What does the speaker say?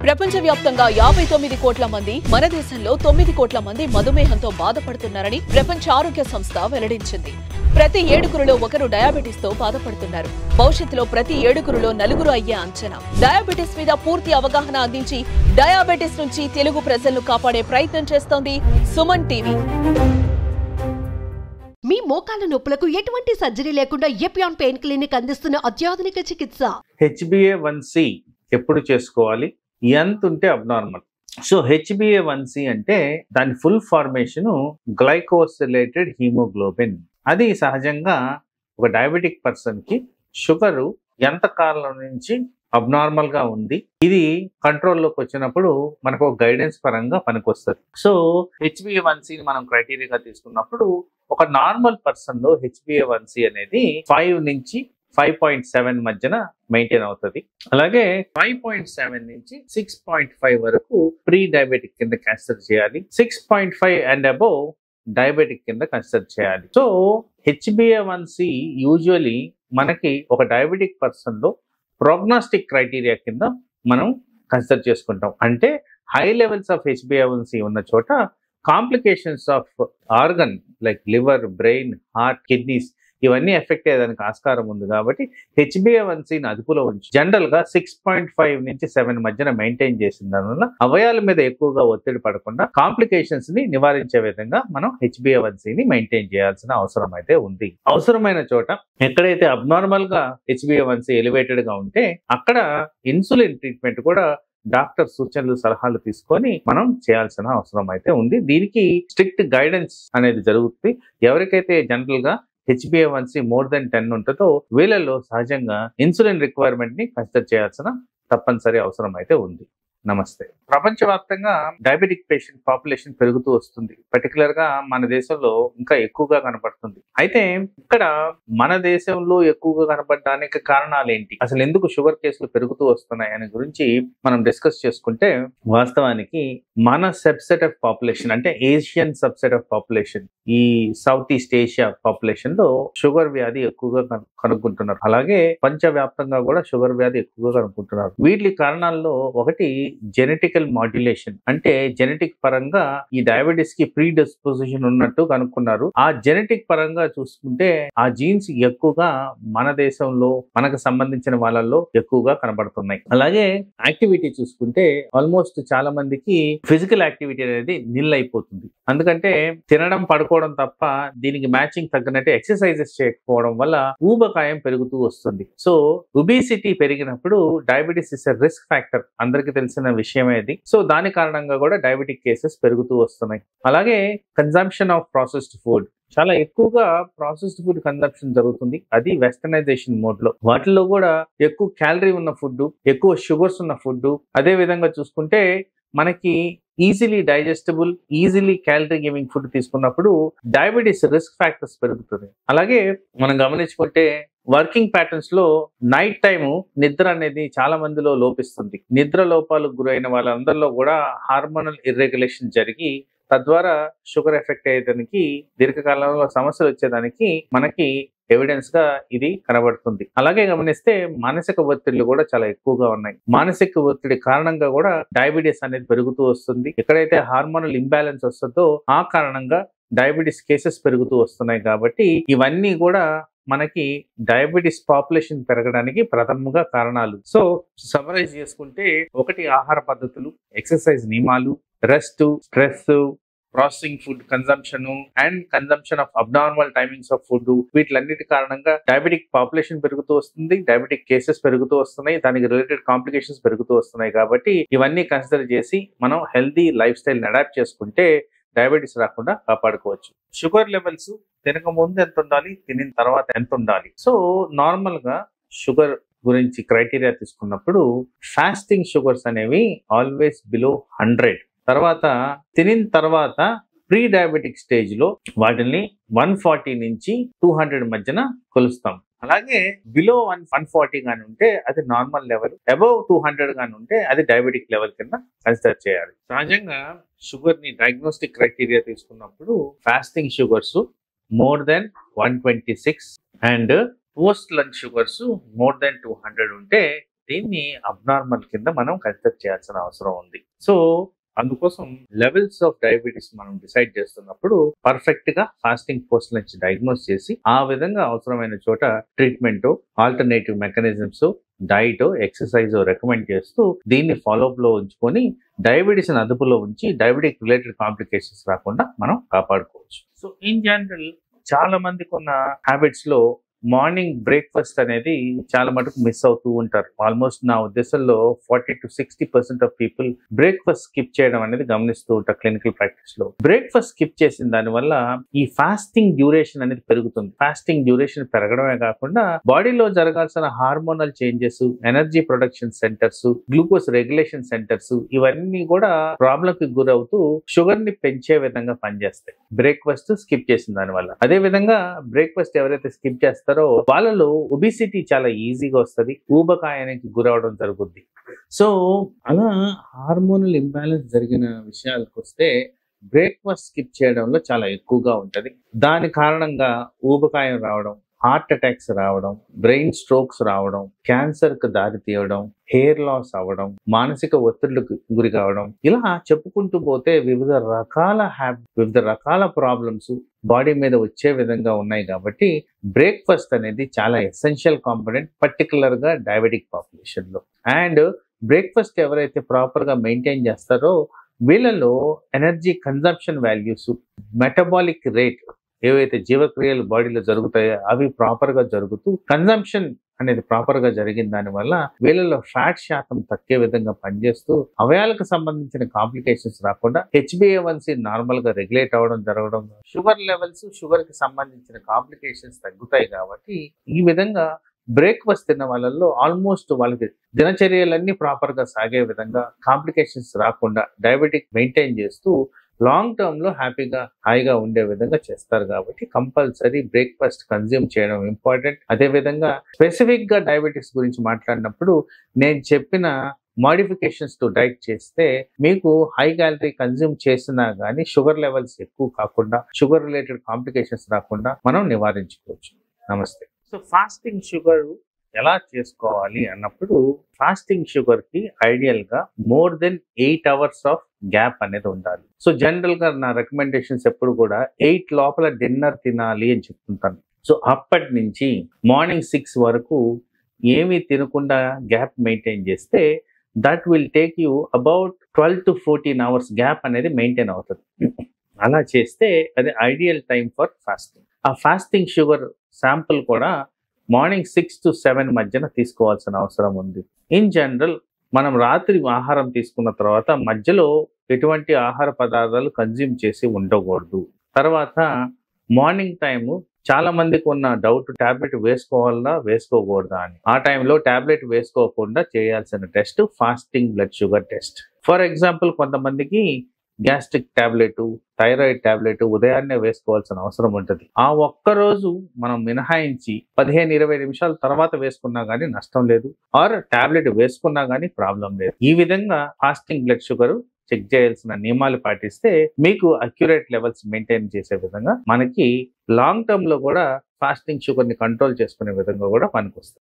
ప్రపంచవ్యాప్తంగా 59 కోట్ల మంది, మన దేశంలో 9 కోట్ల మంది మధుమేహంతో బాధపడుతున్నారని ప్రపంచ ఆరోగ్య సంస్థ వెల్లడించింది. ప్రతి 7గురిలో ఒకరు డయాబెటిస్ తో బాధపడుతున్నారు. భవిష్యత్తులో ప్రతి 7గురిలో 4 అయ్యే అంచనా. డయాబెటిస్ మీద పూర్తి అవగాహన అందించి డయాబెటిస్ నుంచి తెలుగు ప్రజలను కాపాడే ప్రయత్నం చేస్తోంది సుమన్ టీవీ. మీ మోకాల నొప్పులకు ఎటువంటి సర్జరీ లేకుండా ఎపియాన్ పెయిన్ క్లినిక్ అందిస్తున్న అత్యాధునిక చికిత్స. HbA1c ఎప్పుడు చేసుకోవాలి? ఎంత ఉంటే అబ్నార్మల్. సో HbA1c అంటే దాని ఫుల్ ఫార్మేషన్ గ్లైకోసిలేటెడ్ హీమోగ్లోబిన్. అది సహజంగా ఒక డయాబెటిక్ పర్సన్ కి షుగరు ఎంత కాలం నుంచి అబ్నార్మల్ గా ఉంది, ఇది కంట్రోల్లోకి వచ్చినప్పుడు మనకు గైడెన్స్ పరంగా పనికొస్తుంది. సో HbA1c మనం క్రైటీరియాగా తీసుకున్నప్పుడు ఒక నార్మల్ పర్సన్ లో HbA1c అనేది 5 నుంచి 5.7 మధ్యన మెయింటైన్ అవుతుంది. అలాగే 5.7 నుంచి 6.5 వరకు ప్రీ డయాబెటిక్ కింద కన్సిడర్ చేయాలి. 6.5 అండ్ అబోవ్ డయాబెటిక్ కింద కన్సిడర్ చేయాలి. సో HbA1c యూజువలీ మనకి ఒక డయాబెటిక్ పర్సన్ లో ప్రోగ్నాస్టిక్ క్రైటీరియా కింద మనం కన్సిడర్ చేసుకుంటాం. అంటే హై లెవెల్స్ ఆఫ్ HbA1c ఉన్న చోట complications of organ like liver, brain, heart, kidneys ఇవన్నీ ఎఫెక్ట్ అయ్యేదానికి ఆస్కారం ఉంది. కాబట్టి HbA1cని అదుపులో ఉంచి జనరల్ గా 6.5 నుంచి 7 మధ్యన మెయింటైన్ చేసిన దానివల్ల అవయాల మీద ఎక్కువగా ఒత్తిడి పడకుండా కాంప్లికేషన్స్ ని నివారించే విధంగా మనం HbA1cని మెయింటైన్ చేయాల్సిన అవసరం అయితే ఉంది. అవసరమైన చోట ఎక్కడైతే అబ్నార్మల్ గా HbA1c ఎలివేటెడ్ గా ఉంటే అక్కడ ఇన్సులిన్ ట్రీట్మెంట్ కూడా డాక్టర్ సూచనలు, సలహాలు తీసుకొని మనం చేయాల్సిన అవసరం అయితే ఉంది. దీనికి స్ట్రిక్ట్ గైడెన్స్ అనేది జరుగుతుంది. ఎవరికైతే జనరల్ గా HbA1c మోర్ దెన్ 10 ఉంటుందో వీళ్ళలో సహజంగా ఇన్సులిన్ రిక్వైర్మెంట్ ని కన్సిడర్ చేయాల్సిన తప్పనిసరి అవసరం అయితే ఉంది. నమస్తే. ప్రపంచవ్యాప్తంగా డయాబెటిక్ పేషెంట్ పాపులేషన్ పెరుగుతూ వస్తుంది. పర్టికులర్ గా మన దేశంలో ఇంకా ఎక్కువగా కనపడుతుంది. అయితే ఇక్కడ మన దేశంలో ఎక్కువగా కనపడడానికి కారణాలు ఏంటి, అసలు ఎందుకు షుగర్ కేసులు పెరుగుతూ వస్తున్నాయి అనే గురించి మనం డిస్కస్ చేసుకుంటే, వాస్తవానికి మన సబ్సెట్ ఆఫ్ పాపులేషన్ అంటే ఏషియన్ సబ్సెట్ ఆఫ్ పాపులేషన్, ఈ సౌత్ ఈస్ట్ ఏషియా పాపులేషన్ లో షుగర్ వ్యాధి ఎక్కువగా కనుక్కుంటున్నారు. అలాగే ప్రపంచవ్యాప్తంగా కూడా షుగర్ వ్యాధి ఎక్కువగా కనుక్కుంటున్నారు. వీటి కారణాల్లో ఒకటి జెనెటికల్ మాడ్యులేషన్. అంటే జెనెటిక్ పరంగా ఈ డయాబెటిస్ కి ప్రీ డిస్పోజిషన్ ఉన్నట్టు కనుక్కున్నారు. ఆ జెనెటిక్ పరంగా చూసుకుంటే ఆ జీన్స్ ఎక్కువగా మన దేశంలో మనకు సంబంధించిన వాళ్ళల్లో ఎక్కువగా కనబడుతున్నాయి. అలాగే యాక్టివిటీ చూసుకుంటే ఆల్మోస్ట్ చాలా మందికి ఫిజికల్ యాక్టివిటీ అనేది నిల్ అయిపోతుంది. ఎందుకంటే తినడం, పడుకోవడం తప్ప దీనికి మ్యాచింగ్ తగ్గినట్టు ఎక్సర్సైజెస్ చేయకపోవడం వల్ల ఊబకాయం పెరుగుతూ వస్తుంది. సో ఒబేసిటీ పెరిగినప్పుడు diabetes is a risk factor, అందరికీ తెలిసిన విషయమే అది. సో దాని కారణంగా కూడా డయాబెటిక్ కేసెస్ పెరుగుతూ వస్తున్నాయి. అలాగే కన్జంప్షన్ ఆఫ్ ప్రాసెస్డ్ ఫుడ్, చాలా ఎక్కువగా ప్రాసెస్డ్ ఫుడ్ కన్జంప్షన్ జరుగుతుంది. అది వెస్టర్నైజేషన్ మోడ్ లో. వాటిలో కూడా ఎక్కువ క్యాలరీ ఉన్న ఫుడ్, ఎక్కువ షుగర్స్ ఉన్న ఫుడ్, అదే విధంగా చూసుకుంటే మనకి easily digestible, easily calorie giving food తీసుకున్నప్పుడు డయాబెటిస్ రిస్క్ ఫ్యాక్టర్స్ పెరుగుతుంది. అలాగే మనం గమనించుకుంటే వర్కింగ్ ప్యాటర్న్స్ లో నైట్ టైము నిద్ర అనేది చాలా మందిలో లోపిస్తుంది. నిద్ర లోపాలకు గురైన వాళ్ళందరిలో కూడా హార్మోనల్ ఇర్రెగ్యులేషన్ జరిగి తద్వారా షుగర్ ఎఫెక్ట్ అయ్యేదానికి, దీర్ఘకాలంలో సమస్యలు వచ్చేదానికి మనకి ఎవిడెన్స్ గా ఇది కనబడుతుంది. అలాగే గమనిస్తే మానసిక ఒత్తిళ్లు కూడా చాలా ఎక్కువగా ఉన్నాయి. మానసిక ఒత్తిడి కారణంగా కూడా డయాబెటిస్ అనేది పెరుగుతూ వస్తుంది. ఎక్కడైతే హార్మోనల్ ఇంబ్యాలెన్స్ వస్తుందో ఆ కారణంగా డయాబెటిస్ కేసెస్ పెరుగుతూ వస్తున్నాయి. కాబట్టి ఇవన్నీ కూడా మనకి డయాబెటిస్ పాపులేషన్ పెరగడానికి ప్రథమంగా కారణాలు. సో సమ్మరైజ్ చేసుకుంటే, ఒకటి ఆహార పద్ధతులు, ఎక్సర్సైజ్ నియమాలు, rest, stress, processing food consumption and consumption of abnormal timings of food, వీటిలన్నిటి కారణంగా డయాబెటిక్ పాపులేషన్ పెరుగుతూ వస్తుంది, డయాబెటిక్ కేసెస్ పెరుగుతూ వస్తున్నాయి, దానికి రిలేటెడ్ కాంప్లికేషన్స్ పెరుగుతూ వస్తున్నాయి. కాబట్టి ఇవన్నీ కన్సిడర్ చేసి మనం హెల్దీ లైఫ్ స్టైల్ అడాప్ట్ చేసుకుంటే డయాబెటిస్ రాకుండా కాపాడుకోవచ్చు. షుగర్ లెవెల్స్ తినక ముందు ఎంత ఉండాలి, తినిన తర్వాత ఎంత ఉండాలి? సో నార్మల్ గా షుగర్ గురించి క్రైటీరియా తీసుకున్నప్పుడు ఫాస్టింగ్ షుగర్స్ అనేవి ఆల్వేస్ బిలో 100. తర్వాత తినిన తర్వాత ప్రీ డయాబెటిక్ స్టేజ్ లో వాటిని 140 నుంచి 200 మధ్యన కొలుస్తాం. అలాగే బిలో 140 గాని ఉంటే అది నార్మల్ లెవెల్, అబౌవ్ 200 గాని ఉంటే అది డయాబెటిక్ లెవెల్ కింద కన్సిడర్ చేయాలి. సహజంగా షుగర్ ని డయాగ్నోస్టిక్ క్రైటీరియా తీసుకున్నప్పుడు fasting sugars more than 126 and post lunch sugars more than 200 ఉంటే దీన్ని అబ్నార్మల్ కింద మనం కన్సిడర్ చేయాల్సిన అవసరం ఉంది. సో అందుకోసం లెవెల్స్ ఆఫ్ డయాబెటీస్ మనం డిసైడ్ చేస్తున్నప్పుడు పర్ఫెక్ట్ గా ఫాస్టింగ్ పోస్ట్ నుంచి డయాగ్నోస్ చేసి ఆ విధంగా అవసరమైన చోట treatment, alternative mechanisms, diet, exercise recommend చేస్తూ దీన్ని ఫాలోఅప్ లో ఉంచుకొని డయాబెటీస్ అదుపులో ఉంచి డయాబెటిక్ రిలేటెడ్ కాంప్లికేషన్స్ రాకుండా మనం కాపాడుకోవచ్చు. సో ఇన్ జనరల్ చాలా మందికి ఉన్న హ్యాబిట్స్ లో మార్నింగ్ బ్రేక్ఫాస్ట్ అనేది చాలా మటుకు మిస్ అవుతూ ఉంటారు. ఆల్మోస్ట్ నా ఉద్దేశంలో 40 to 60% of people breakfast skip చేయడం అనేది గమనిస్తూ ఉంటారు క్లినికల్ ప్రాక్టీస్ లో. బ్రేక్ఫాస్ట్ స్కిప్ చేసిన దాని వల్ల ఈ ఫాస్టింగ్ డ్యూరేషన్ అనేది పెరుగుతుంది. ఫాస్టింగ్ డ్యూరేషన్ పెరగడమే కాకుండా బాడీలో జరగాల్సిన hormonal changes, energy production centres, glucose regulation centres ఇవన్నీ కూడా ప్రాబ్లం కి గురవుతూ షుగర్ ని పెంచే విధంగా పనిచేస్తాయి బ్రేక్ఫాస్ట్ స్కిప్ చేసిన దాని వల్ల. అదే విధంగా బ్రేక్ఫాస్ట్ ఎవరైతే స్కిప్ చేస్తారో వాళ్ళలో ఒబిసిటీ చాలా ఈజీగా వస్తుంది, ఊబకాయానికి గురవడం జరుగుద్ది. సో అలా హార్మోనల్ ఇంబ్యాలెన్స్ జరిగిన విషయాలకు వస్తే బ్రేక్ఫాస్ట్ స్కిప్ చేయడంలో చాలా ఎక్కువగా ఉంటది. దాని కారణంగా ఊబకాయం రావడం, హార్ట్ అటాక్స్ రావడం, బ్రెయిన్ స్ట్రోక్స్ రావడం, క్యాన్సర్ కు దారి తీయడం, హెయిర్ లాస్ అవ్వడం, మానసిక ఒత్తిడికి గురి కావడం, ఇలా చెప్పుకుంటూ పోతే వివిధ రకాల ప్రాబ్లమ్స్ బాడీ మీద వచ్చే విధంగా ఉన్నాయి. కాబట్టి బ్రేక్ఫాస్ట్ అనేది చాలా ఎసెన్షియల్ కాంపోనెంట్ పర్టికులర్ గా డయాబెటిక్ పాపులేషన్ లో. అండ్ బ్రేక్ఫాస్ట్ ఎవరైతే ప్రాపర్ గా మెయింటైన్ చేస్తారో వీళ్ళలో energy consumption values, metabolic rate ఏవైతే జీవక్రియలు బాడీలో జరుగుతాయో అవి ప్రాపర్ గా జరుగుతూ కన్జంప్షన్ అనేది ప్రాపర్ గా జరిగిన దాని వల్ల వీళ్ళలో ఫ్యాట్ శాతం తగ్గే విధంగా పనిచేస్తూ అవయాలకు సంబంధించిన కాంప్లికేషన్స్ రాకుండా HbA1c నార్మల్ గా రెగ్యులేట్ అవ్వడం జరగడం, షుగర్ లెవెల్స్, షుగర్ కి సంబంధించిన కాంప్లికేషన్స్ తగ్గుతాయి. కాబట్టి ఈ విధంగా బ్రేక్ఫాస్ట్ తిన్న వాళ్ళల్లో ఆల్మోస్ట్ వాళ్ళకి దినచర్యలన్నీ ప్రాపర్ గా సాగే విధంగా కాంప్లికేషన్స్ రాకుండా డయాబెటిక్ మెయింటైన్ చేస్తూ లాంగ్ టర్మ్ లో హాయిగా ఉండే విధంగా చేస్తారు. కాబట్టి కంపల్సరీ బ్రేక్ఫాస్ట్ కన్జ్యూమ్ చేయడం ఇంపార్టెంట్. అదే విధంగా స్పెసిఫిక్ గా డయాబెటిక్స్ గురించి మాట్లాడినప్పుడు నేను చెప్పిన మోడిఫికేషన్స్ టు డైట్ చేస్తే మీకు హై క్యాలరీ కన్జ్యూమ్ చేసినా గానీ షుగర్ లెవెల్స్ ఎక్కువ కాకుండా, షుగర్ రిలేటెడ్ కాంప్లికేషన్స్ రాకుండా మనం నివారించుకోవచ్చు. నమస్తే. సో ఫాస్టింగ్ షుగర్ ఎలా చేసుకోవాలి అన్నప్పుడు ఫాస్టింగ్ షుగర్ కి ఐడియల్ గా more than 8 hours of gap అనేది ఉండాలి. సో జనరల్ గా నా రికమెండేషన్స్ ఎప్పుడు కూడా 8 లోపల డిన్నర్ తినాలి అని చెప్తుంటాను. సో అప్పటి నుంచి మార్నింగ్ 6 వరకు ఏమీ తినకుండా గ్యాప్ మెయింటైన్ చేస్తే that will take you about 12 to 14 hours gap అనేది మెయింటైన్ అవుతుంది. అలా చేస్తే అది ఐడియల్ టైం ఫర్ ఫాస్టింగ్. ఆ ఫాస్టింగ్ షుగర్ శాంపుల్ కూడా మార్నింగ్ 6 to 7 మధ్యన తీసుకోవాల్సిన అవసరం ఉంది. ఇన్ జనరల్ మనం రాత్రి ఆహారం తీసుకున్న తర్వాత మధ్యలో ఎటువంటి ఆహార పదార్థాలు కన్జ్యూమ్ చేసి ఉండకూడదు. తర్వాత మార్నింగ్ టైము చాలా మందికి ఉన్న డౌట్ టాబ్లెట్ వేసుకోవాలా వేసుకోకూడదా అని. ఆ టైంలో టాబ్లెట్ వేసుకోకుండా చేయాల్సిన test fasting blood sugar test. For example కొంతమందికి గ్యాస్ట్రిక్ టాబ్లెట్, థైరాయిడ్ టాబ్లెట్ ఉదయాన్నే వేసుకోవాల్సిన అవసరం ఉంటుంది. ఆ ఒక్కరోజు మనం మినహాయించి 15-20 నిమిషాల తర్వాత వేసుకున్నా గానీ నష్టం లేదు, ఆర్ టాబ్లెట్ వేసుకున్నా గానీ ప్రాబ్లం లేదు. ఈ విధంగా ఫాస్టింగ్ బ్లడ్ షుగర్ చెక్ చేయాల్సిన నియమాలు పాటిస్తే మీకు అక్యురేట్ లెవెల్స్ మెయింటైన్ చేసే విధంగా మనకి లాంగ్ టర్మ్ లో కూడా ఫాస్టింగ్ షుగర్ ని కంట్రోల్ చేసుకునే విధంగా కూడా పనికొస్తుంది.